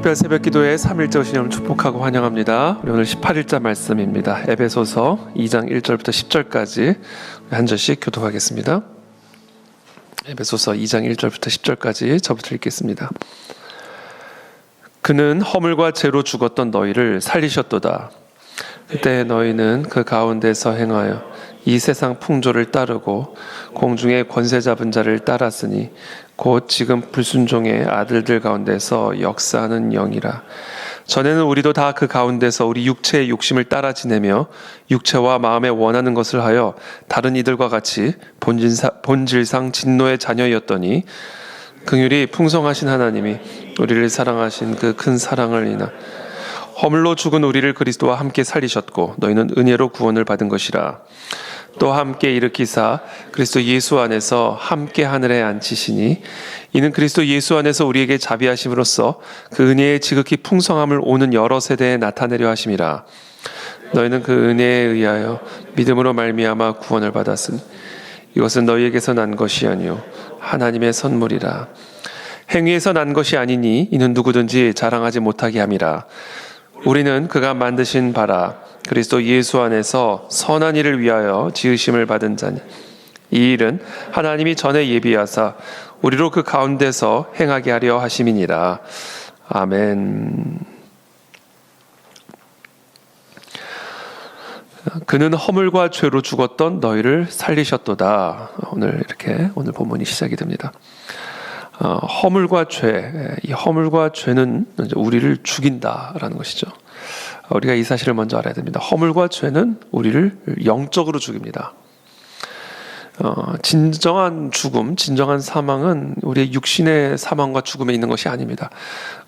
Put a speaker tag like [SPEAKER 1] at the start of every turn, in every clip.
[SPEAKER 1] 특별 새벽기도의 3일째 오신 여러분 축복하고 환영합니다. 우리 오늘 18일자 말씀입니다. 에베소서 2장 1절부터 10절까지 한 절씩 교독하겠습니다. 에베소서 2장 1절부터 10절까지 저부터 읽겠습니다. 그는 허물과 죄로 죽었던 너희를 살리셨도다. 그때 너희는 그 가운데서 행하여 이 세상 풍조를 따르고 공중의 권세 잡은 자를 따랐으니 곧 지금 불순종의 아들들 가운데서 역사하는 영이라. 전에는 우리도 다 그 가운데서 우리 육체의 욕심을 따라 지내며 육체와 마음에 원하는 것을 하여 다른 이들과 같이 본질상 진노의 자녀였더니 긍휼이 풍성하신 하나님이 우리를 사랑하신 그 큰 사랑을 인하 허물로 죽은 우리를 그리스도와 함께 살리셨고 너희는 은혜로 구원을 받은 것이라. 또 함께 일으키사 그리스도 예수 안에서 함께 하늘에 앉히시니 이는 그리스도 예수 안에서 우리에게 자비하심으로써 그 은혜의 지극히 풍성함을 오는 여러 세대에 나타내려 하심이라. 너희는 그 은혜에 의하여 믿음으로 말미암아 구원을 받았으니 이것은 너희에게서 난 것이 아니요 하나님의 선물이라. 행위에서 난 것이 아니니 이는 누구든지 자랑하지 못하게 함이라. 우리는 그가 만드신 바라 그리스도 예수 안에서 선한 일을 위하여 지으심을 받은 자니 이 일은 하나님이 전에 예비하사 우리로 그 가운데서 행하게 하려 하심이니라. 아멘. 그는 허물과 죄로 죽었던 너희를 살리셨도다. 오늘 본문이 시작이 됩니다. 허물과 죄, 이 허물과 죄는 우리를 죽인다라는 것이죠. 우리가 이 사실을 먼저 알아야 됩니다. 허물과 죄는 우리를 영적으로 죽입니다. 진정한 죽음, 진정한 사망은 우리의 육신의 사망과 죽음에 있는 것이 아닙니다.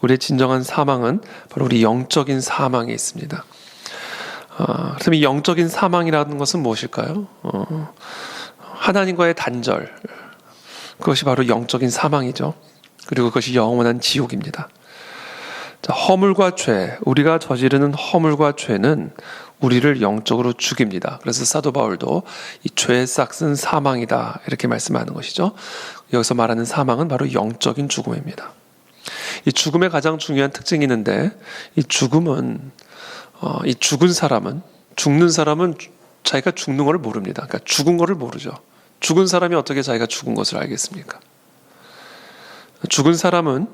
[SPEAKER 1] 우리의 진정한 사망은 바로 우리 영적인 사망에 있습니다. 그래서 이 영적인 사망이라는 것은 무엇일까요? 하나님과의 단절, 그것이 바로 영적인 사망이죠. 그리고 그것이 영원한 지옥입니다. 자, 허물과 죄, 우리가 저지르는 허물과 죄는 우리를 영적으로 죽입니다. 그래서 사도 바울도 이 죄의 싹은 사망이다 이렇게 말씀하는 것이죠. 여기서 말하는 사망은 바로 영적인 죽음입니다. 이 죽음의 가장 중요한 특징이 있는데 이 죽음은 이 죽는 사람은 자기가 죽는 것을 모릅니다. 그러니까 죽은 것을 모르죠. 죽은 사람이 어떻게 자기가 죽은 것을 알겠습니까? 죽은 사람은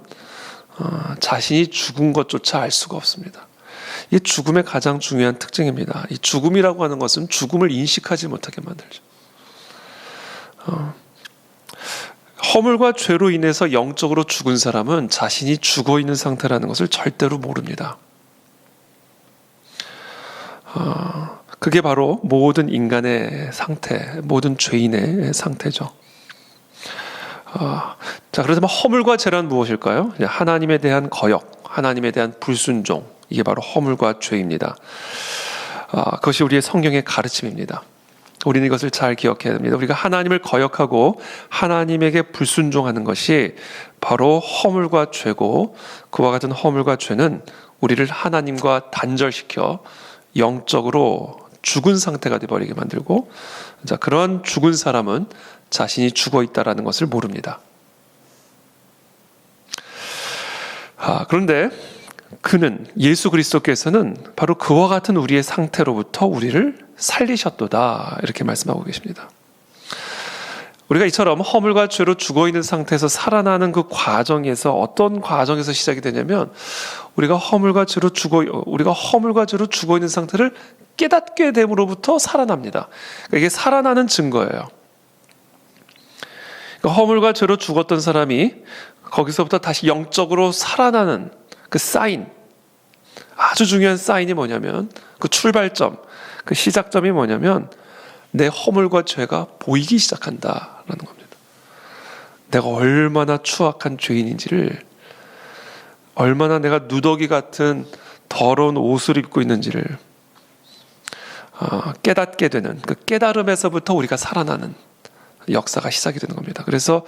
[SPEAKER 1] 자신이 죽은 것조차 알 수가 없습니다. 이게 죽음의 가장 중요한 특징입니다. 이 죽음이라고 하는 것은 죽음을 인식하지 못하게 만들죠. 허물과 죄로 인해서 영적으로 죽은 사람은 자신이 죽어 있는 상태라는 것을 절대로 모릅니다. 그게 바로 모든 인간의 상태, 모든 죄인의 상태죠. 자, 그렇다면 허물과 죄란 무엇일까요? 하나님에 대한 거역, 하나님에 대한 불순종, 이게 바로 허물과 죄입니다. 그것이 우리의 성경의 가르침입니다. 우리는 이것을 잘 기억해야 됩니다. 우리가 하나님을 거역하고 하나님에게 불순종하는 것이 바로 허물과 죄고, 그와 같은 허물과 죄는 우리를 하나님과 단절시켜 영적으로 죽은 상태가 되어버리게 만들고, 자, 그런 죽은 사람은 자신이 죽어 있다는 것을 모릅니다. 그런데 그는, 예수 그리스도께서는 바로 그와 같은 우리의 상태로부터 우리를 살리셨도다 이렇게 말씀하고 계십니다. 우리가 이처럼 허물과 죄로 죽어 있는 상태에서 살아나는 그 과정에서, 어떤 과정에서 시작이 되냐면 우리가 허물과 죄로 죽어 있는 상태를 깨닫게 됨으로부터 살아납니다. 그러니까 이게 살아나는 증거예요. 그러니까 허물과 죄로 죽었던 사람이 거기서부터 다시 영적으로 살아나는 그 사인, 아주 중요한 사인이 뭐냐면, 그 출발점, 그 시작점이 뭐냐면 내 허물과 죄가 보이기 시작한다라는 겁니다. 내가 얼마나 추악한 죄인인지를, 얼마나 내가 누더기 같은 더러운 옷을 입고 있는지를 깨닫게 되는, 그 깨달음에서부터 우리가 살아나는 역사가 시작이 되는 겁니다. 그래서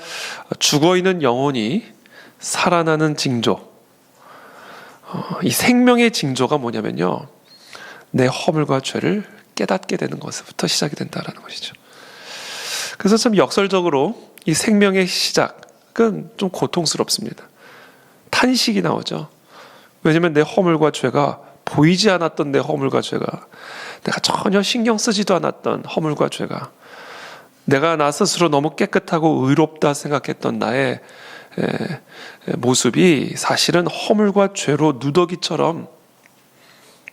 [SPEAKER 1] 죽어있는 영혼이 살아나는 징조, 이 생명의 징조가 뭐냐면요, 내 허물과 죄를 깨닫게 되는 것부터 시작이 된다는 것이죠. 그래서 참 역설적으로 이 생명의 시작은 좀 고통스럽습니다. 탄식이 나오죠. 왜냐하면 내 허물과 죄가 보이지 않았던 내 허물과 죄가, 내가 전혀 신경 쓰지도 않았던 허물과 죄가, 내가 나 스스로 너무 깨끗하고 의롭다 생각했던 나의 모습이 사실은 허물과 죄로 누더기처럼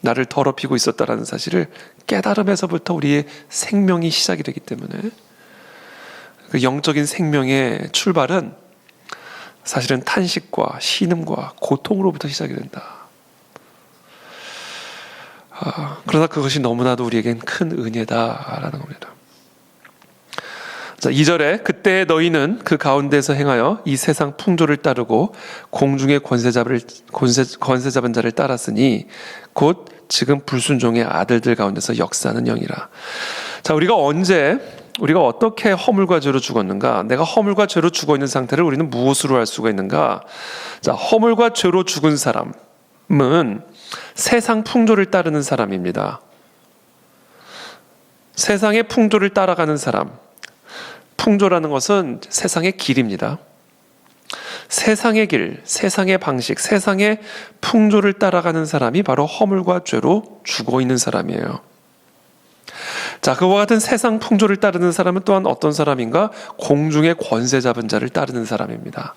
[SPEAKER 1] 나를 더럽히고 있었다는 사실을 깨달음에서부터 우리의 생명이 시작이 되기 때문에, 그 영적인 생명의 출발은 사실은 탄식과 신음과 고통으로부터 시작이 된다. 그러나 그것이 너무나도 우리에겐 큰 은혜다라는 겁니다. 자, 2절에 그때 너희는 그 가운데서 행하여 이 세상 풍조를 따르고 공중의 권세 잡은 자를 따랐으니 곧 지금 불순종의 아들들 가운데서 역사하는 영이라. 자, 우리가 어떻게 허물과 죄로 죽었는가? 내가 허물과 죄로 죽어 있는 상태를 우리는 무엇으로 알 수가 있는가? 자, 허물과 죄로 죽은 사람은 세상 풍조를 따르는 사람입니다. 세상의 풍조를 따라가는 사람. 풍조라는 것은 세상의 길입니다. 세상의 길, 세상의 방식, 세상의 풍조를 따라가는 사람이 바로 허물과 죄로 죽어 있는 사람이에요. 자, 그와 같은 세상 풍조를 따르는 사람은 또한 어떤 사람인가? 공중의 권세 잡은 자를 따르는 사람입니다.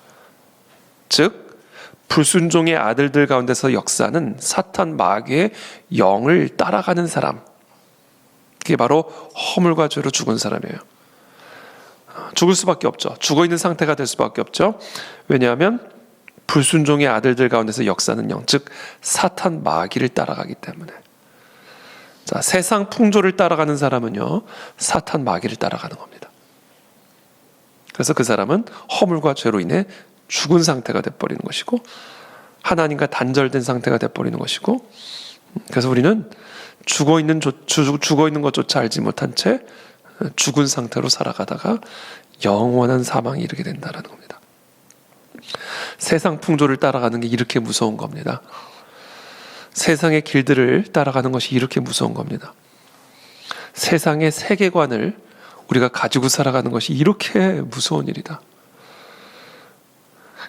[SPEAKER 1] 즉, 불순종의 아들들 가운데서 역사하는 사탄 마귀의 영을 따라가는 사람. 그게 바로 허물과 죄로 죽은 사람이에요. 죽을 수밖에 없죠. 죽어 있는 상태가 될 수밖에 없죠. 왜냐하면 불순종의 아들들 가운데서 역사하는 영, 즉 사탄 마귀를 따라가기 때문에. 자, 세상 풍조를 따라가는 사람은요, 사탄 마귀를 따라가는 겁니다. 그래서 그 사람은 허물과 죄로 인해 죽은 상태가 돼버리는 것이고, 하나님과 단절된 상태가 돼버리는 것이고, 그래서 우리는 죽어 있는 것조차 알지 못한 채 죽은 상태로 살아가다가 영원한 사망에 이르게 된다는 겁니다. 세상 풍조를 따라가는 게 이렇게 무서운 겁니다. 세상의 길들을 따라가는 것이 이렇게 무서운 겁니다. 세상의 세계관을 우리가 가지고 살아가는 것이 이렇게 무서운 일이다.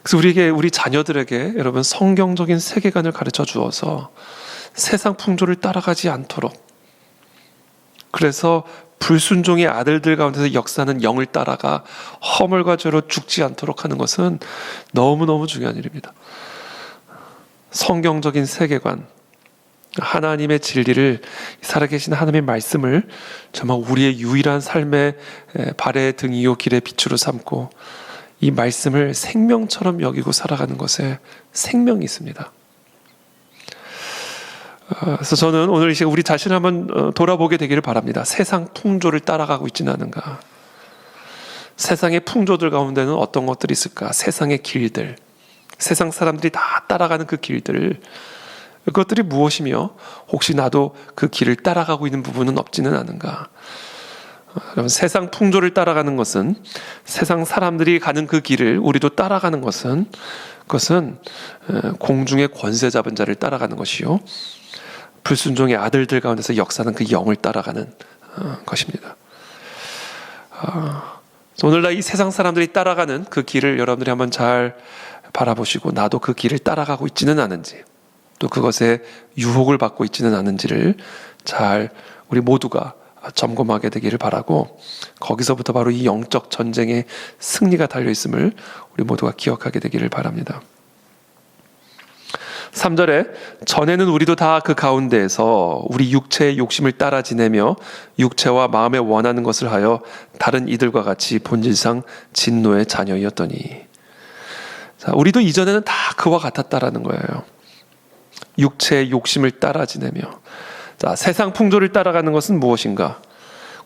[SPEAKER 1] 그래서 우리 자녀들에게 여러분 성경적인 세계관을 가르쳐 주어서 세상 풍조를 따라가지 않도록, 그래서 불순종의 아들들 가운데서 역사하는 영을 따라가 허물과 죄로 죽지 않도록 하는 것은 너무너무 중요한 일입니다. 성경적인 세계관, 하나님의 진리를, 살아계신 하나님의 말씀을 정말 우리의 유일한 삶의 발의 등이요 길의 빛으로 삼고 이 말씀을 생명처럼 여기고 살아가는 것에 생명이 있습니다. 그래서 저는 오늘 이 시간 우리 자신을 한번 돌아보게 되기를 바랍니다. 세상 풍조를 따라가고 있지는 않은가? 세상의 풍조들 가운데는 어떤 것들이 있을까? 세상의 길들, 세상 사람들이 다 따라가는 그 길들, 그것들이 무엇이며 혹시 나도 그 길을 따라가고 있는 부분은 없지는 않은가? 여러분, 세상 풍조를 따라가는 것은, 세상 사람들이 가는 그 길을 우리도 따라가는 것은, 그것은 공중의 권세 잡은 자를 따라가는 것이요, 불순종의 아들들 가운데서 역사는 그 영을 따라가는 것입니다. 오늘날 이 세상 사람들이 따라가는 그 길을 여러분들이 한번 잘 바라보시고, 나도 그 길을 따라가고 있지는 않은지, 또 그것에 유혹을 받고 있지는 않은지를 잘 우리 모두가 점검하게 되기를 바라고, 거기서부터 바로 이 영적 전쟁의 승리가 달려있음을 우리 모두가 기억하게 되기를 바랍니다. 3절에 전에는 우리도 다 그 가운데에서 우리 육체의 욕심을 따라 지내며 육체와 마음에 원하는 것을 하여 다른 이들과 같이 본질상 진노의 자녀이었더니. 자, 우리도 이전에는 다 그와 같았다라는 거예요. 육체의 욕심을 따라 지내며. 자, 세상 풍조를 따라가는 것은 무엇인가?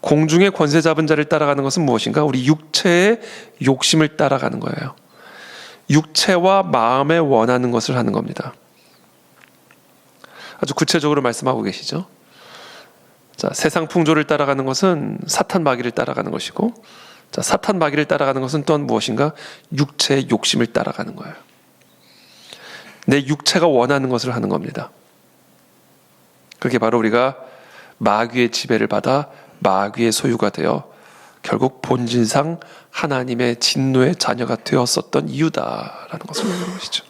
[SPEAKER 1] 공중의 권세 잡은 자를 따라가는 것은 무엇인가? 우리 육체의 욕심을 따라가는 거예요. 육체와 마음에 원하는 것을 하는 겁니다. 아주 구체적으로 말씀하고 계시죠. 자, 세상 풍조를 따라가는 것은 사탄 마귀를 따라가는 것이고, 자, 사탄 마귀를 따라가는 것은 또한 무엇인가? 육체의 욕심을 따라가는 거예요. 내 육체가 원하는 것을 하는 겁니다. 그게 바로 우리가 마귀의 지배를 받아 마귀의 소유가 되어 결국 본질상 하나님의 진노의 자녀가 되었었던 이유다라는 것을 말하는 것이죠.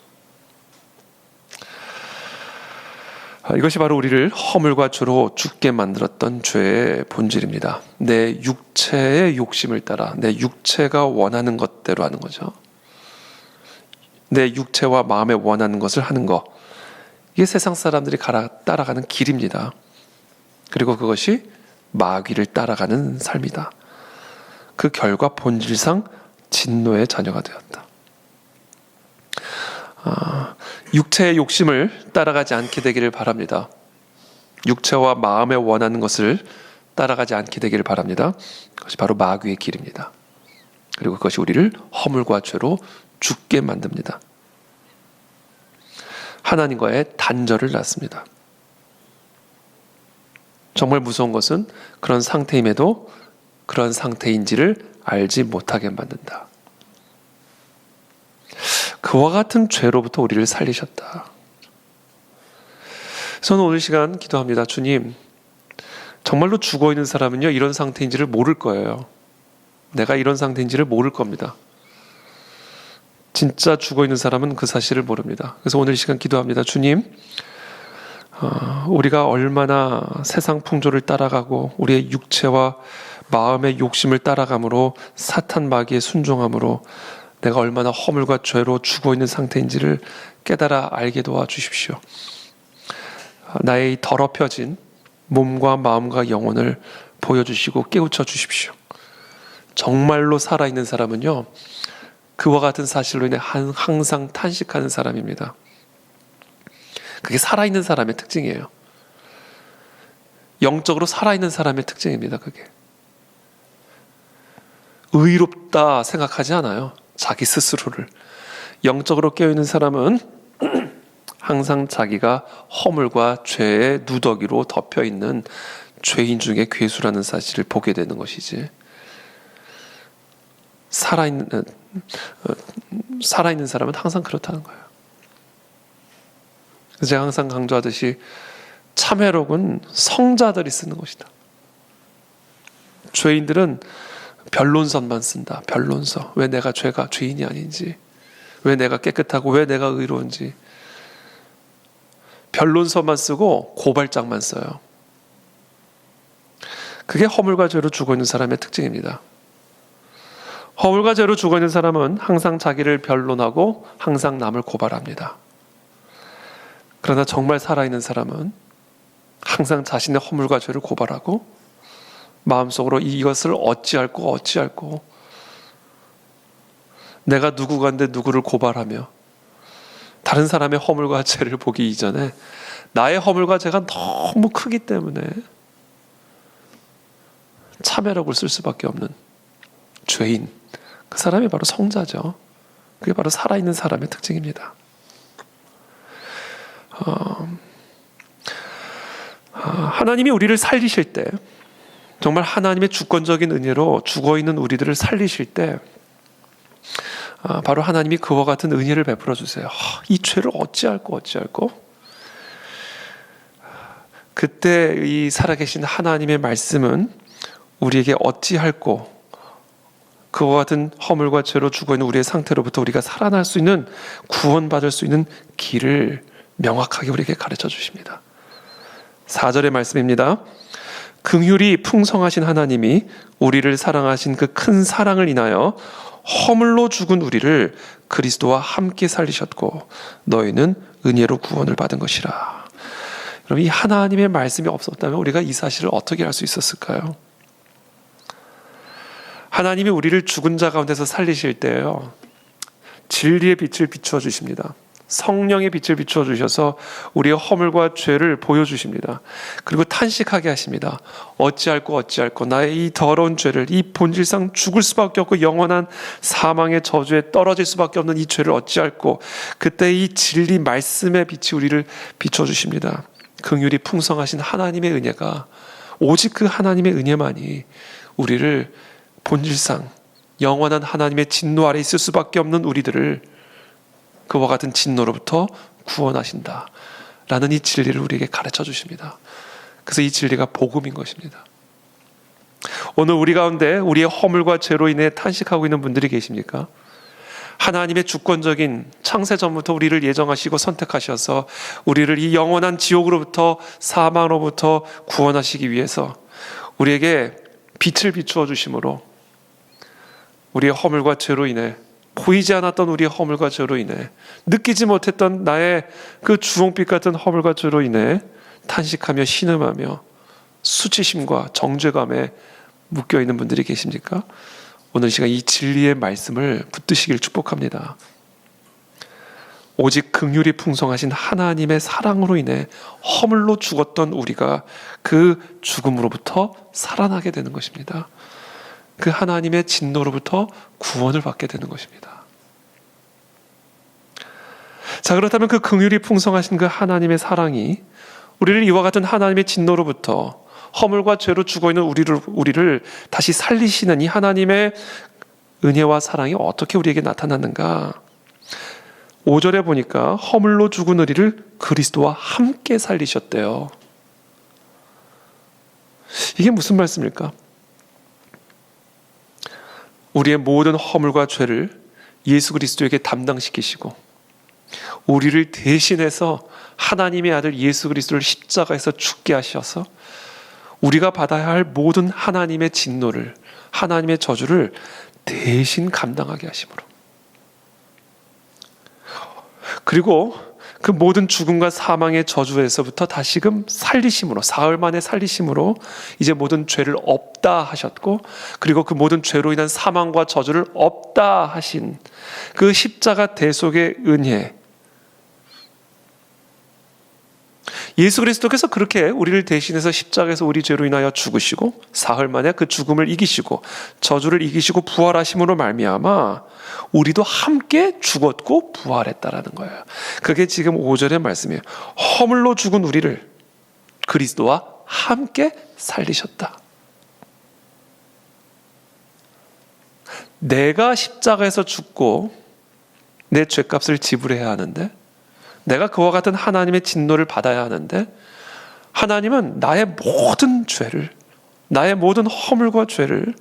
[SPEAKER 1] 이것이 바로 우리를 허물과 죄로 죽게 만들었던 죄의 본질입니다. 내 육체의 욕심을 따라 내 육체가 원하는 것대로 하는 거죠. 내 육체와 마음에 원하는 것을 하는 것, 이게 세상 사람들이 따라가는 길입니다. 그리고 그것이 마귀를 따라가는 삶이다. 그 결과 본질상 진노의 자녀가 되었다. 육체의 욕심을 따라가지 않게 되기를 바랍니다. 육체와 마음에 원하는 것을 따라가지 않게 되기를 바랍니다. 그것이 바로 마귀의 길입니다. 그리고 그것이 우리를 허물과 죄로 죽게 만듭니다. 하나님과의 단절을 낳습니다. 정말 무서운 것은 그런 상태임에도 그런 상태인지를 알지 못하게 만든다. 그와 같은 죄로부터 우리를 살리셨다. 저는 오늘 시간 기도합니다. 주님, 정말로 죽어있는 사람은요, 이런 상태인지를 모를 거예요. 내가 이런 상태인지를 모를 겁니다. 진짜 죽어있는 사람은 그 사실을 모릅니다. 그래서 오늘 시간 기도합니다. 주님, 우리가 얼마나 세상 풍조를 따라가고 우리의 육체와 마음의 욕심을 따라감으로 사탄 마귀에 순종함으로 내가 얼마나 허물과 죄로 죽어있는 상태인지를 깨달아 알게 도와주십시오. 나의 더럽혀진 몸과 마음과 영혼을 보여주시고 깨우쳐 주십시오. 정말로 살아있는 사람은요, 그와 같은 사실로 인해 항상 탄식하는 사람입니다. 그게 살아있는 사람의 특징이에요. 영적으로 살아있는 사람의 특징입니다. 그게 의롭다 생각하지 않아요. 자기 스스로를. 영적으로 깨어있는 사람은 항상 자기가 허물과 죄의 누더기로 덮여있는 죄인 중에 괴수라는 사실을 보게 되는 것이지, 살아있는 사람은 항상 그렇다는 거예요. 제가 항상 강조하듯이 참회록은 성자들이 쓰는 것이다. 죄인들은 변론서만 쓴다. 변론서. 왜 내가 죄인이 아닌지, 왜 내가 깨끗하고 왜 내가 의로운지 변론서만 쓰고 고발장만 써요. 그게 허물과 죄로 죽어있는 사람의 특징입니다. 허물과 죄로 죽어있는 사람은 항상 자기를 변론하고 항상 남을 고발합니다. 그러나 정말 살아있는 사람은 항상 자신의 허물과 죄를 고발하고 마음속으로 이것을 어찌할꼬 내가 누구간데 누구를 고발하며 다른 사람의 허물과 죄를 보기 이전에 나의 허물과 죄가 너무 크기 때문에 참회록을 쓸 수밖에 없는 죄인, 그 사람이 바로 성자죠. 그게 바로 살아있는 사람의 특징입니다. 하나님이 우리를 살리실 때, 정말 하나님의 주권적인 은혜로 죽어있는 우리들을 살리실 때 바로 하나님이 그와 같은 은혜를 베풀어 주세요. 이 죄를 어찌할꼬 그때 이 살아계신 하나님의 말씀은 우리에게 어찌할꼬, 그와 같은 허물과 죄로 죽어있는 우리의 상태로부터 우리가 살아날 수 있는, 구원받을 수 있는 길을 명확하게 우리에게 가르쳐 주십니다. 4절의 말씀입니다. 긍휼이 풍성하신 하나님이 우리를 사랑하신 그 큰 사랑을 인하여 허물로 죽은 우리를 그리스도와 함께 살리셨고 너희는 은혜로 구원을 받은 것이라. 여러분, 이 하나님의 말씀이 없었다면 우리가 이 사실을 어떻게 알 수 있었을까요? 하나님이 우리를 죽은 자 가운데서 살리실 때요, 진리의 빛을 비추어 주십니다. 성령의 빛을 비추어 주셔서 우리의 허물과 죄를 보여주십니다. 그리고 탄식하게 하십니다. 어찌할꼬 나의 이 더러운 죄를, 이 본질상 죽을 수밖에 없고 영원한 사망의 저주에 떨어질 수밖에 없는 이 죄를 어찌할꼬. 그때 이 진리 말씀의 빛이 우리를 비춰 주십니다. 긍휼이 풍성하신 하나님의 은혜가, 오직 그 하나님의 은혜만이 우리를 본질상 영원한 하나님의 진노 아래 있을 수밖에 없는 우리들을 그와 같은 진노로부터 구원하신다 라는 이 진리를 우리에게 가르쳐 주십니다. 그래서 이 진리가 복음인 것입니다. 오늘 우리 가운데 우리의 허물과 죄로 인해 탄식하고 있는 분들이 계십니까? 하나님의 주권적인 창세 전부터 우리를 예정하시고 선택하셔서 우리를 이 영원한 지옥으로부터 사망으로부터 구원하시기 위해서 우리에게 빛을 비추어 주심으로 우리의 허물과 죄로 인해 보이지 않았던 우리의 허물과 죄로 인해 느끼지 못했던 나의 그 주홍빛 같은 허물과 죄로 인해 탄식하며 신음하며 수치심과 정죄감에 묶여있는 분들이 계십니까? 오늘 시간 이 진리의 말씀을 붙드시길 축복합니다. 오직 긍휼이 풍성하신 하나님의 사랑으로 인해 허물로 죽었던 우리가 그 죽음으로부터 살아나게 되는 것입니다. 그 하나님의 진노로부터 구원을 받게 되는 것입니다. 자, 그렇다면 그 긍휼이 풍성하신 그 하나님의 사랑이 우리를 이와 같은 하나님의 진노로부터 허물과 죄로 죽어있는 우리를 다시 살리시는 이 하나님의 은혜와 사랑이 어떻게 우리에게 나타났는가? 5절에 보니까 허물로 죽은 우리를 그리스도와 함께 살리셨대요. 이게 무슨 말씀일까? 우리의 모든 허물과 죄를 예수 그리스도에게 담당시키시고 우리를 대신해서 하나님의 아들 예수 그리스도를 십자가에서 죽게 하셔서 우리가 받아야 할 모든 하나님의 진노를, 하나님의 저주를 대신 감당하게 하심으로, 그리고 그 모든 죽음과 사망의 저주에서부터 다시금 살리심으로, 사흘 만에 살리심으로 이제 모든 죄를 없다 하셨고, 그리고 그 모든 죄로 인한 사망과 저주를 없다 하신 그 십자가 대속의 은혜, 예수 그리스도께서 그렇게 우리를 대신해서 십자가에서 우리 죄로 인하여 죽으시고 사흘 만에 그 죽음을 이기시고 저주를 이기시고 부활하심으로 말미암아 우리도 함께 죽었고 부활했다라는 거예요. 그게 지금 5절의 말씀이에요. 허물로 죽은 우리를 그리스도와 함께 살리셨다. 내가 십자가에서 죽고 내 죄값을 지불해야 하는데, 내가 그와 같은 하나님의 진노를 받아야 하는데, 하나님은 나의 모든 죄를, 나의 모든 허물과 죄를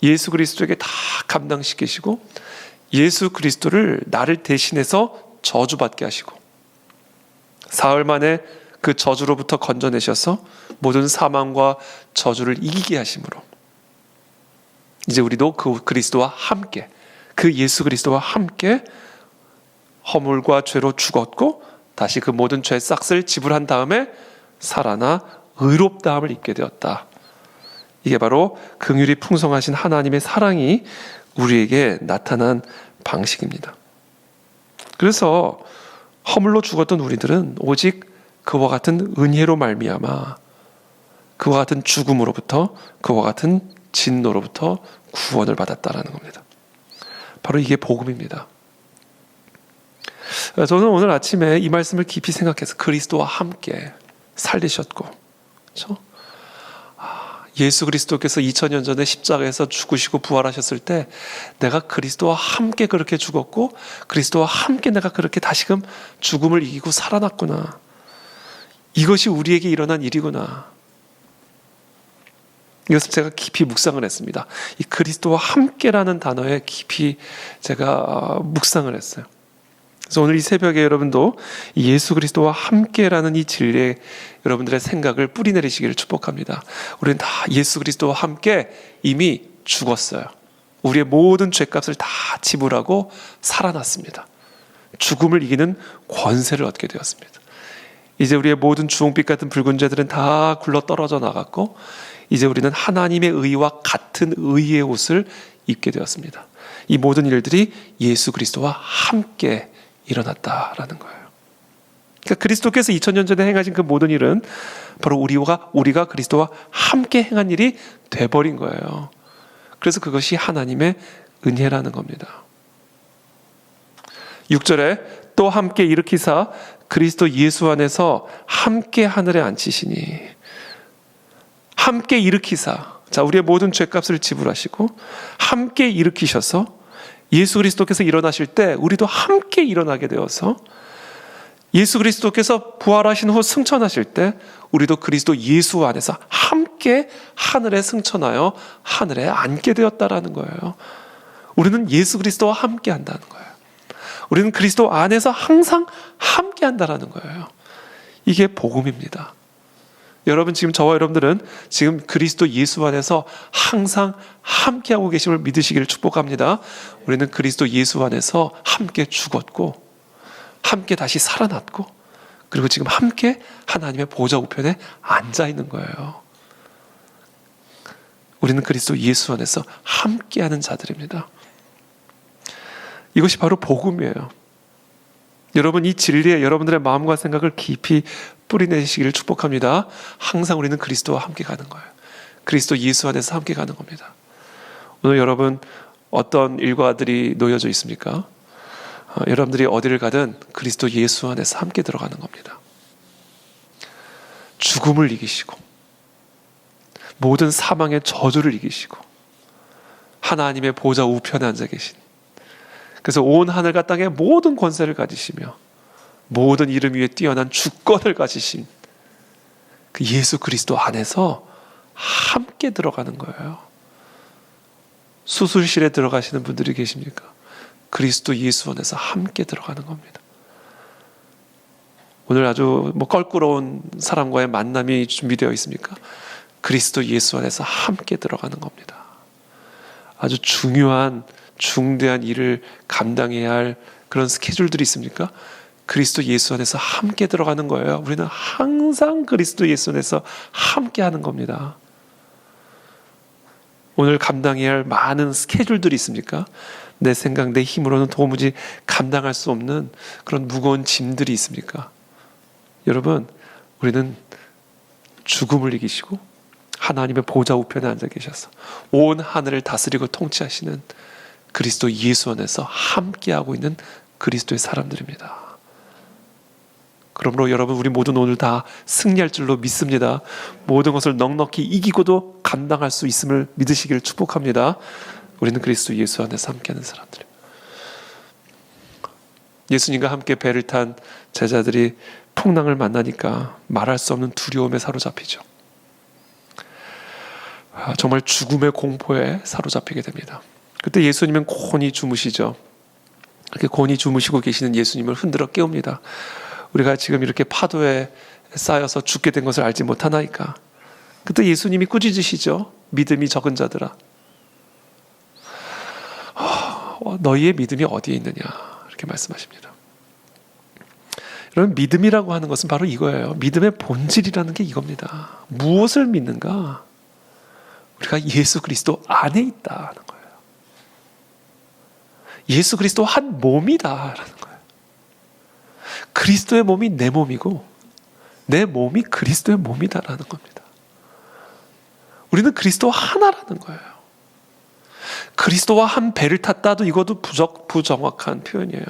[SPEAKER 1] 예수 그리스도에게 다 감당시키시고 예수 그리스도를 나를 대신해서 저주받게 하시고 사흘 만에 그 저주로부터 건져내셔서 모든 사망과 저주를 이기게 하심으로 이제 우리도 그 그리스도와 함께, 그 예수 그리스도와 함께 허물과 죄로 죽었고 다시 그 모든 죄 싹을 지불한 다음에 살아나 의롭다함을 입게 되었다. 이게 바로 긍휼이 풍성하신 하나님의 사랑이 우리에게 나타난 방식입니다. 그래서 허물로 죽었던 우리들은 오직 그와 같은 은혜로 말미암아 그와 같은 죽음으로부터, 그와 같은 진노로부터 구원을 받았다라는 겁니다. 바로 이게 복음입니다. 저는 오늘 아침에 이 말씀을 깊이 생각해서 그리스도와 함께 살리셨고, 그렇죠? 예수 그리스도께서 2000년 전에 십자가에서 죽으시고 부활하셨을 때 내가 그리스도와 함께 그렇게 죽었고 그리스도와 함께 내가 그렇게 다시금 죽음을 이기고 살아났구나. 이것이 우리에게 일어난 일이구나. 이것을 제가 깊이 묵상을 했습니다. 이 그리스도와 함께라는 단어에 깊이 제가 묵상을 했어요. 그래서 오늘 이 새벽에 여러분도 예수 그리스도와 함께라는 이 진리에 여러분들의 생각을 뿌리내리시기를 축복합니다. 우리는 다 예수 그리스도와 함께 이미 죽었어요. 우리의 모든 죄값을 다 지불하고 살아났습니다. 죽음을 이기는 권세를 얻게 되었습니다. 이제 우리의 모든 주홍빛 같은 붉은 죄들은 다 굴러 떨어져 나갔고 이제 우리는 하나님의 의와 같은 의의 옷을 입게 되었습니다. 이 모든 일들이 예수 그리스도와 함께 일어났다라는 거예요. 그러니까 그리스도께서 2000년 전에 행하신 그 모든 일은 바로 우리가 그리스도와 함께 행한 일이 돼버린 거예요. 그래서 그것이 하나님의 은혜라는 겁니다. 6절에 또 함께 일으키사 그리스도 예수 안에서 함께 하늘에 앉히시니, 함께 일으키사, 자, 우리의 모든 죄값을 지불하시고 함께 일으키셔서 예수 그리스도께서 일어나실 때 우리도 함께 일어나게 되어서 예수 그리스도께서 부활하신 후 승천하실 때 우리도 그리스도 예수 안에서 함께 하늘에 승천하여 하늘에 앉게 되었다라는 거예요. 우리는 예수 그리스도와 함께 한다는 거예요. 우리는 그리스도 안에서 항상 함께 한다는 거예요. 이게 복음입니다. 여러분, 지금 저와 여러분들은 지금 그리스도 예수 안에서 항상 함께하고 계심을 믿으시기를 축복합니다. 우리는 그리스도 예수 안에서 함께 죽었고 함께 다시 살아났고 그리고 지금 함께 하나님의 보좌 우편에 앉아 있는 거예요. 우리는 그리스도 예수 안에서 함께하는 자들입니다. 이것이 바로 복음이에요. 여러분, 이 진리에 여러분들의 마음과 생각을 깊이 뿌리내시기를 축복합니다. 항상 우리는 그리스도와 함께 가는 거예요. 그리스도 예수 안에서 함께 가는 겁니다. 오늘 여러분 어떤 일과들이 놓여져 있습니까? 여러분들이 어디를 가든 그리스도 예수 안에서 함께 들어가는 겁니다. 죽음을 이기시고 모든 사망의 저주를 이기시고 하나님의 보좌 우편에 앉아 계신, 그래서 온 하늘과 땅의 모든 권세를 가지시며 모든 이름 위에 뛰어난 주권을 가지신 그 예수 그리스도 안에서 함께 들어가는 거예요. 수술실에 들어가시는 분들이 계십니까? 그리스도 예수 안에서 함께 들어가는 겁니다. 오늘 아주 껄끄러운 사람과의 만남이 준비되어 있습니까? 그리스도 예수 안에서 함께 들어가는 겁니다. 아주 중요한 중대한 일을 감당해야 할 그런 스케줄들이 있습니까? 그리스도 예수 안에서 함께 들어가는 거예요. 우리는 항상 그리스도 예수 안에서 함께 하는 겁니다. 오늘 감당해야 할 많은 스케줄들이 있습니까? 내 생각, 내 힘으로는 도무지 감당할 수 없는 그런 무거운 짐들이 있습니까? 여러분, 우리는 죽음을 이기시고 하나님의 보좌 우편에 앉아 계셔서 온 하늘을 다스리고 통치하시는 그리스도 예수 안에서 함께하고 있는 그리스도의 사람들입니다. 그러므로 여러분, 우리 모두는 오늘 다 승리할 줄로 믿습니다. 모든 것을 넉넉히 이기고도 감당할 수 있음을 믿으시기를 축복합니다. 우리는 그리스도 예수 안에서 함께하는 사람들입니다. 예수님과 함께 배를 탄 제자들이 풍랑을 만나니까 말할 수 없는 두려움에 사로잡히죠. 정말 죽음의 공포에 사로잡히게 됩니다. 그때 예수님은 곤히 주무시죠. 이렇게 곤히 주무시고 계시는 예수님을 흔들어 깨웁니다. 우리가 지금 이렇게 파도에 쌓여서 죽게 된 것을 알지 못하나이까. 그때 예수님이 꾸짖으시죠. 믿음이 적은 자들아, 너희의 믿음이 어디에 있느냐, 이렇게 말씀하십니다. 여러분, 믿음이라고 하는 것은 바로 이거예요. 믿음의 본질이라는 게 이겁니다. 무엇을 믿는가? 우리가 예수 그리스도 안에 있다는 거예요. 예수 그리스도 한 몸이다라는 거예요. 그리스도의 몸이 내 몸이고 내 몸이 그리스도의 몸이다라는 겁니다. 우리는 그리스도 하나라는 거예요. 그리스도와 한 배를 탔다도 이것도 부정확한 표현이에요.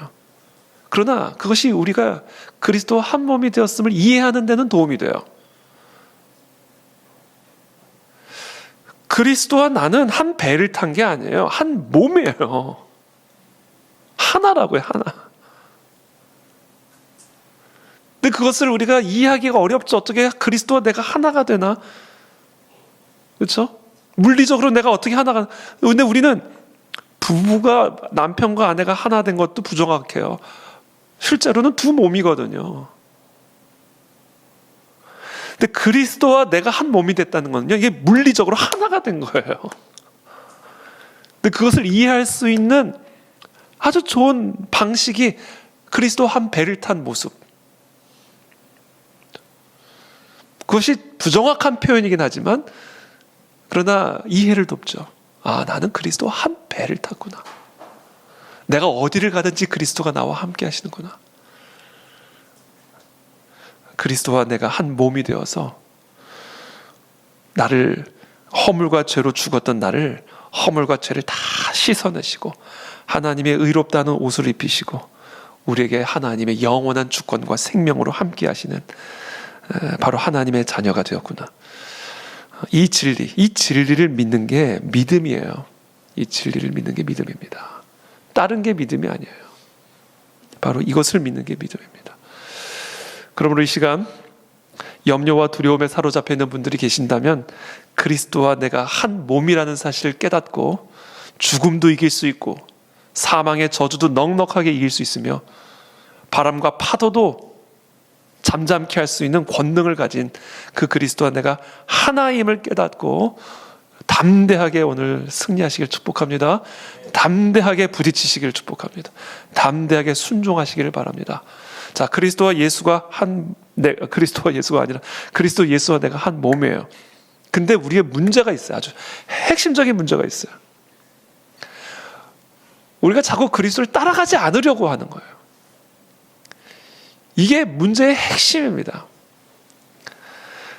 [SPEAKER 1] 그러나 그것이 우리가 그리스도와 한 몸이 되었음을 이해하는 데는 도움이 돼요. 그리스도와 나는 한 배를 탄 게 아니에요. 한 몸이에요. 하나라고요, 하나. 근데 그것을 우리가 이해하기가 어렵죠. 어떻게 그리스도와 내가 하나가 되나? 그렇죠? 물리적으로 내가 어떻게 하나가, 근데 우리는 부부가, 남편과 아내가 하나 된 것도 부정확해요. 실제로는 두 몸이거든요. 근데 그리스도와 내가 한 몸이 됐다는 거는요, 이게 물리적으로 하나가 된 거예요. 근데 그것을 이해할 수 있는 아주 좋은 방식이 그리스도 한 배를 탄 모습. 그것이 부정확한 표현이긴 하지만 그러나 이해를 돕죠. 아, 나는 그리스도 한 배를 탔구나. 내가 어디를 가든지 그리스도가 나와 함께 하시는구나. 그리스도와 내가 한 몸이 되어서 나를, 허물과 죄로 죽었던 나를, 허물과 죄를 다 씻어내시고 하나님의 의롭다는 옷을 입히시고 우리에게 하나님의 영원한 주권과 생명으로 함께 하시는 바로 하나님의 자녀가 되었구나. 이 진리를 믿는 게 믿음이에요. 이 진리를 믿는 게 믿음입니다. 다른 게 믿음이 아니에요. 바로 이것을 믿는 게 믿음입니다. 그러므로 이 시간 염려와 두려움에 사로잡혀 있는 분들이 계신다면 그리스도와 내가 한 몸이라는 사실을 깨닫고 죽음도 이길 수 있고 사망의 저주도 넉넉하게 이길 수 있으며 바람과 파도도 잠잠케 할 수 있는 권능을 가진 그 그리스도와 내가 하나임을 깨닫고 담대하게 오늘 승리하시길 축복합니다. 담대하게 부딪히시길 축복합니다. 담대하게 순종하시기를 바랍니다. 자, 그리스도와 예수가 아니라 그리스도 예수와 내가 한 몸이에요. 근데 우리의 문제가 있어요. 아주 핵심적인 문제가 있어요. 우리가 자꾸 그리스도를 따라가지 않으려고 하는 거예요. 이게 문제의 핵심입니다.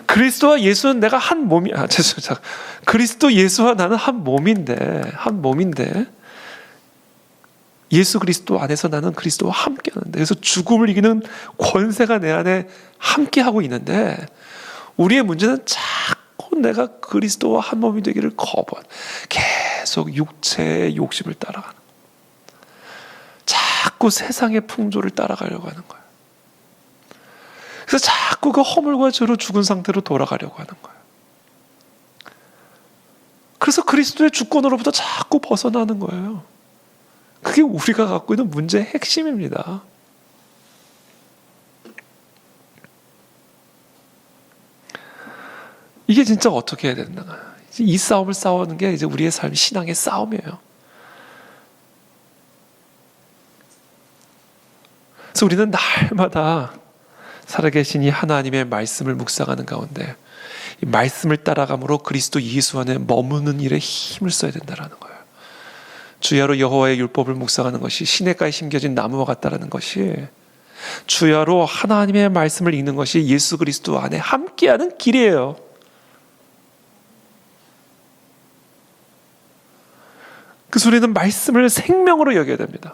[SPEAKER 1] 그리스도와 예수는 내가 한 몸이, 그리스도 예수와 나는 한 몸인데, 예수 그리스도 안에서 나는 그리스도와 함께 하는데, 그래서 죽음을 이기는 권세가 내 안에 함께 하고 있는데, 우리의 문제는 자꾸 내가 그리스도와 한 몸이 되기를 거부한, 계속 육체의 욕심을 따라가는, 자꾸 세상의 풍조를 따라가려고 하는 거예요. 그래서 자꾸 그 허물과 죄로 죽은 상태로 돌아가려고 하는 거예요. 그래서 그리스도의 주권으로부터 자꾸 벗어나는 거예요. 그게 우리가 갖고 있는 문제의 핵심입니다. 이게 진짜 어떻게 해야 되나? 이 싸움을 싸우는 게 이제 우리의 삶, 신앙의 싸움이에요. 그래서 우리는 날마다 살아계신 이 하나님의 말씀을 묵상하는 가운데 이 말씀을 따라감으로 그리스도 예수 안에 머무는 일에 힘을 써야 된다는 거예요. 주야로 여호와의 율법을 묵상하는 것이 시냇가에 심겨진 나무와 같다라는 것이, 주야로 하나님의 말씀을 읽는 것이 예수 그리스도 안에 함께하는 길이에요. 그 소리는 말씀을 생명으로 여겨야 됩니다.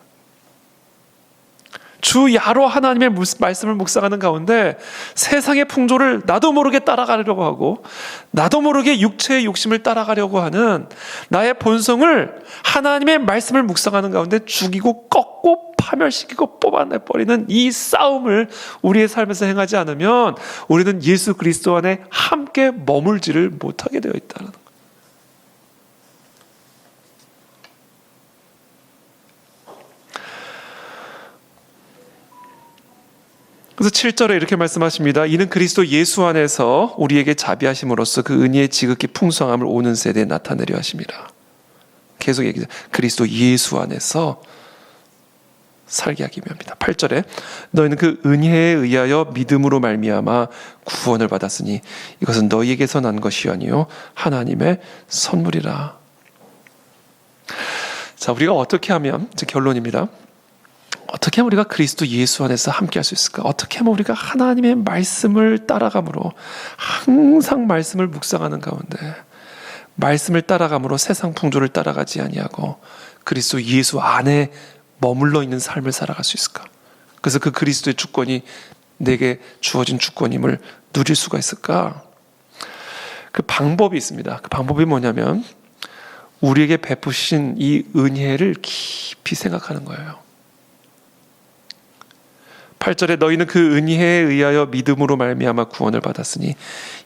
[SPEAKER 1] 주야로 하나님의 말씀을 묵상하는 가운데 세상의 풍조를 나도 모르게 따라가려고 하고 나도 모르게 육체의 욕심을 따라가려고 하는 나의 본성을 하나님의 말씀을 묵상하는 가운데 죽이고 꺾고 파멸시키고 뽑아내버리는 이 싸움을 우리의 삶에서 행하지 않으면 우리는 예수 그리스도 안에 함께 머물지를 못하게 되어 있다는 거예요. 그래서 7절에 이렇게 말씀하십니다. 이는 그리스도 예수 안에서 우리에게 자비하심으로써 그 은혜의 지극히 풍성함을 오는 세대에 나타내려 하십니다. 계속 얘기해요. 그리스도 예수 안에서 살게 하기 위함이다. 8절에 너희는 그 은혜에 의하여 믿음으로 말미암아 구원을 받았으니 이것은 너희에게서 난 것이 아니요 하나님의 선물이라. 자, 우리가 어떻게 하면, 이제 결론입니다. 어떻게 하면 우리가 그리스도 예수 안에서 함께 할 수 있을까? 어떻게 하면 우리가 하나님의 말씀을 따라감으로 항상 말씀을 묵상하는 가운데 말씀을 따라감으로 세상 풍조를 따라가지 아니하고 그리스도 예수 안에 머물러 있는 삶을 살아갈 수 있을까? 그래서 그 그리스도의 주권이 내게 주어진 주권임을 누릴 수가 있을까? 그 방법이 있습니다. 그 방법이 뭐냐면 우리에게 베푸신 이 은혜를 깊이 생각하는 거예요. 8절에 너희는 그 은혜에 의하여 믿음으로 말미암아 구원을 받았으니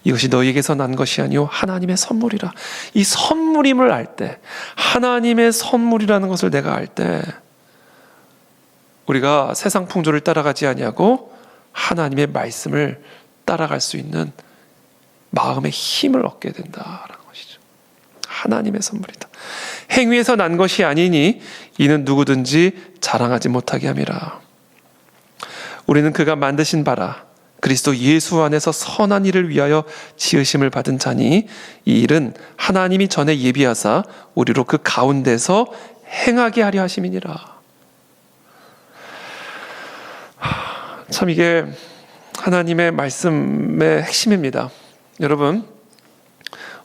[SPEAKER 1] 이것이 너희에게서 난 것이 아니요 하나님의 선물이라. 이 선물임을 알 때, 하나님의 선물이라는 것을 내가 알 때 우리가 세상 풍조를 따라가지 아니하고 하나님의 말씀을 따라갈 수 있는 마음의 힘을 얻게 된다라는 것이죠. 하나님의 선물이다. 행위에서 난 것이 아니니 이는 누구든지 자랑하지 못하게 함이라. 우리는 그가 만드신 바라 그리스도 예수 안에서 선한 일을 위하여 지으심을 받은 자니 이 일은 하나님이 전에 예비하사 우리로 그 가운데서 행하게 하려 하심이니라. 참 이게 하나님의 말씀의 핵심입니다. 여러분,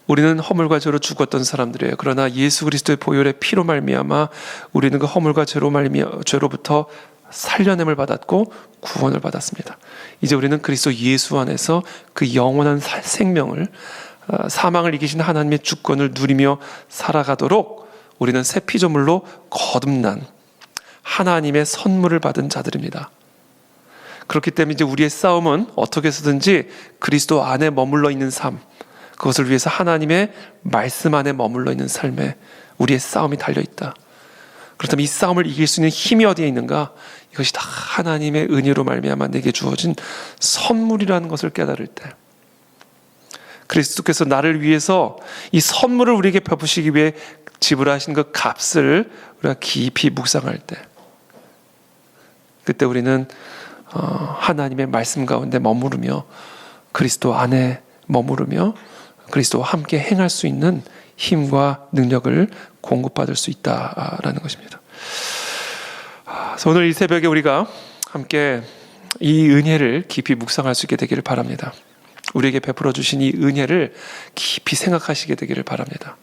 [SPEAKER 1] 우리는 허물과 죄로 죽었던 사람들이에요. 그러나 예수 그리스도의 보혈의 피로 말미암아 우리는 그 허물과 죄로부터 살려냄을 받았고 구원을 받았습니다. 이제 우리는 그리스도 예수 안에서 그 영원한 생명을, 사망을 이기신 하나님의 주권을 누리며 살아가도록 우리는 새 피조물로 거듭난 하나님의 선물을 받은 자들입니다. 그렇기 때문에 이제 우리의 싸움은 어떻게 해서든지 그리스도 안에 머물러 있는 삶, 그것을 위해서 하나님의 말씀 안에 머물러 있는 삶에 우리의 싸움이 달려있다. 그렇다면 이 싸움을 이길 수 있는 힘이 어디에 있는가? 이것이 다 하나님의 은혜로 말미암아 내게 주어진 선물이라는 것을 깨달을 때, 그리스도께서 나를 위해서 이 선물을 우리에게 베푸시기 위해 지불하신 그 값을 우리가 깊이 묵상할 때, 그때 우리는 하나님의 말씀 가운데 머무르며 그리스도 안에 머무르며 그리스도와 함께 행할 수 있는 힘과 능력을 공급받을 수 있다라는 것입니다. 그래서 오늘 이 새벽에 우리가 함께 이 은혜를 깊이 묵상할 수 있게 되기를 바랍니다. 우리에게 베풀어 주신 이 은혜를 깊이 생각하시게 되기를 바랍니다.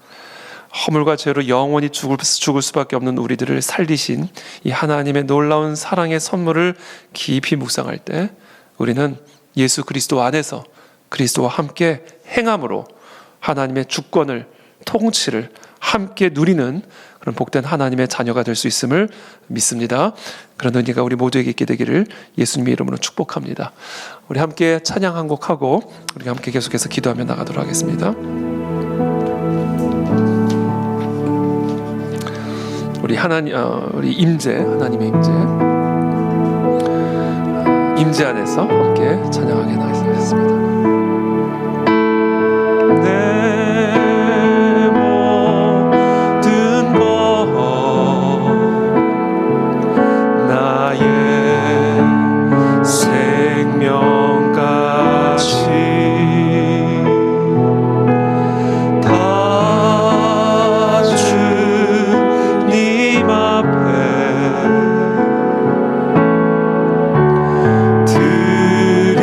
[SPEAKER 1] 허물과 죄로 영원히 죽을 수밖에 없는 우리들을 살리신 이 하나님의 놀라운 사랑의 선물을 깊이 묵상할 때 우리는 예수 그리스도 안에서 그리스도와 함께 행함으로 하나님의 주권을, 통치를 함께 누리는 그런 복된 하나님의 자녀가 될 수 있음을 믿습니다. 그런 은혜가 우리 모두에게 있게 되기를 예수님의 이름으로 축복합니다. 우리 함께 찬양 한 곡 하고 우리 함께 계속해서 기도하며 나가도록 하겠습니다. 우리 우리 임재, 하나님의 임재 안에서 함께 찬양하게 나가겠습니다. 내 모든 것 나의 생명같이 다 주님 앞에 드립니다.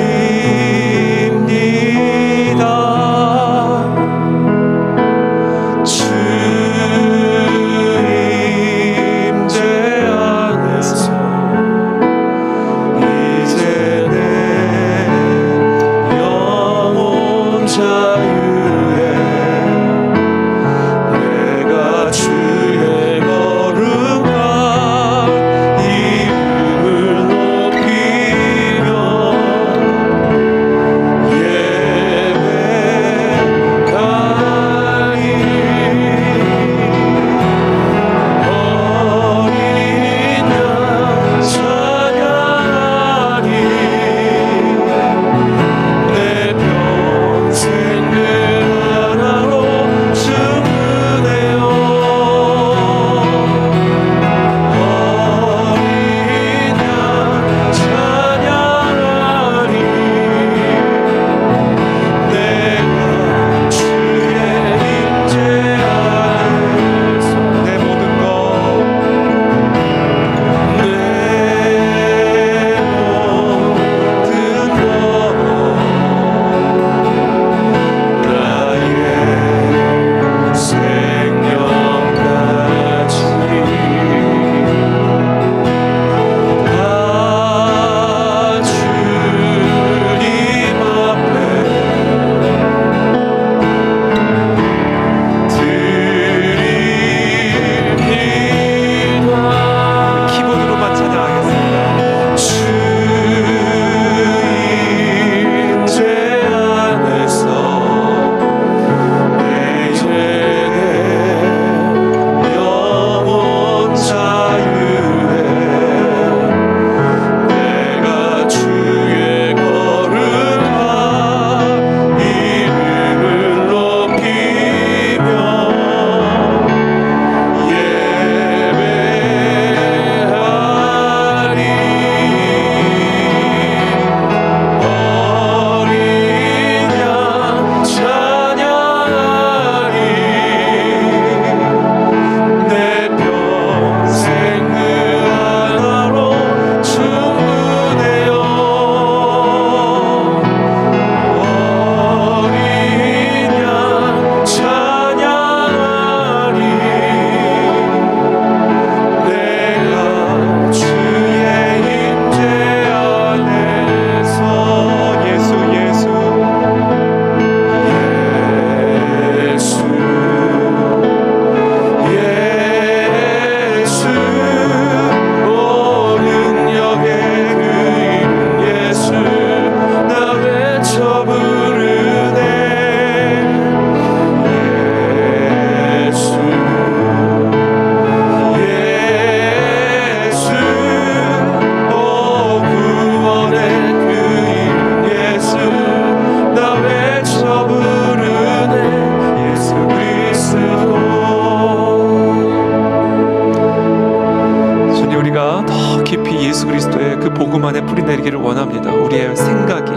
[SPEAKER 1] 원합니다. 우리의 생각이,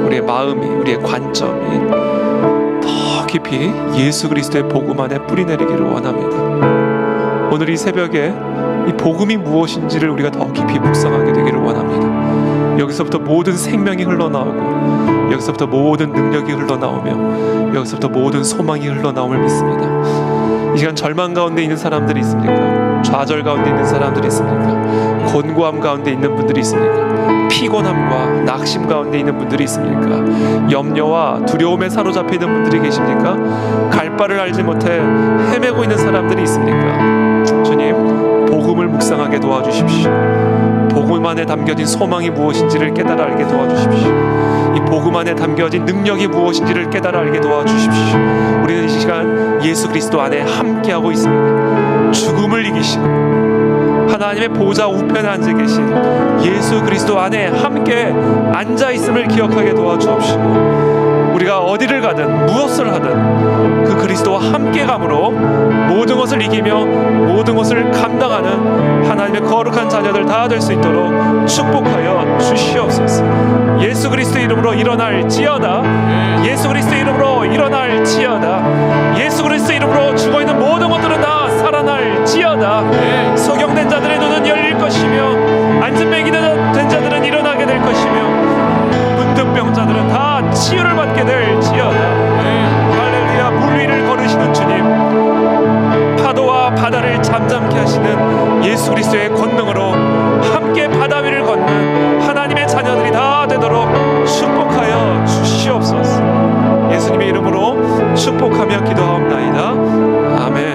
[SPEAKER 1] 우리의 마음이, 우리의 관점이 더 깊이 예수 그리스도의 복음 안에 뿌리내리기를 원합니다. 오늘 이 새벽에 이 복음이 무엇인지를 우리가 더 깊이 묵상하게 되기를 원합니다. 여기서부터 모든 생명이 흘러나오고, 여기서부터 모든 능력이 흘러나오며, 여기서부터 모든 소망이 흘러나옴을 믿습니다. 이 시간 절망 가운데 있는 사람들이 있습니까? 좌절 가운데 있는 사람들이 있습니까? 곤고함 가운데 있는 분들이 있습니까? 피곤함과 낙심 가운데 있는 분들이 있습니까? 염려와 두려움에 사로잡혀 있는 분들이 계십니까? 갈 바를 알지 못해 헤매고 있는 사람들이 있습니까? 주님, 복음을 묵상하게 도와주십시오. 복음 안에 담겨진 소망이 무엇인지를 깨달아 알게 도와주십시오. 이 복음 안에 담겨진 능력이 무엇인지를 깨달아 알게 도와주십시오. 우리는 이 시간 예수 그리스도 안에 함께하고 있습니다. 죽음을 이기시고 하나님의 보좌 우편에 앉아 계신 예수 그리스도 안에 함께 앉아 있음을 기억하게 도와주옵시고, 우리가 어디를 가든 무엇을 하든 그 그리스도와 함께 감으로 모든 것을 이기며 모든 것을 감당하는 하나님의 거룩한 자녀들 다 될 수 있도록 축복하여 주시옵소서. 예수 그리스도의 이름으로 일어날지어다. 예수 그리스도의 이름으로 일어날지어다. 예수 그리스도의 이름으로 죽어있는 모든 것들은 다 살아날지어다. 소경된 자들의 눈은 열릴 것이며 안진뱅이 된 자들은 일어나게 될 것이며 문득병자들은 다 치유를 받게 될지어다. 할렐루야. 물 위를 걸으시는 주님, 파도와 바다를 잠잠케 하시는 예수 그리스도의 권능으로 함께 바다 위를 걷는 하나님의 자녀들이 다 되도록 축복하여 주시옵소서. 예수님의 이름으로 축복하며 기도하옵나이다. 아멘.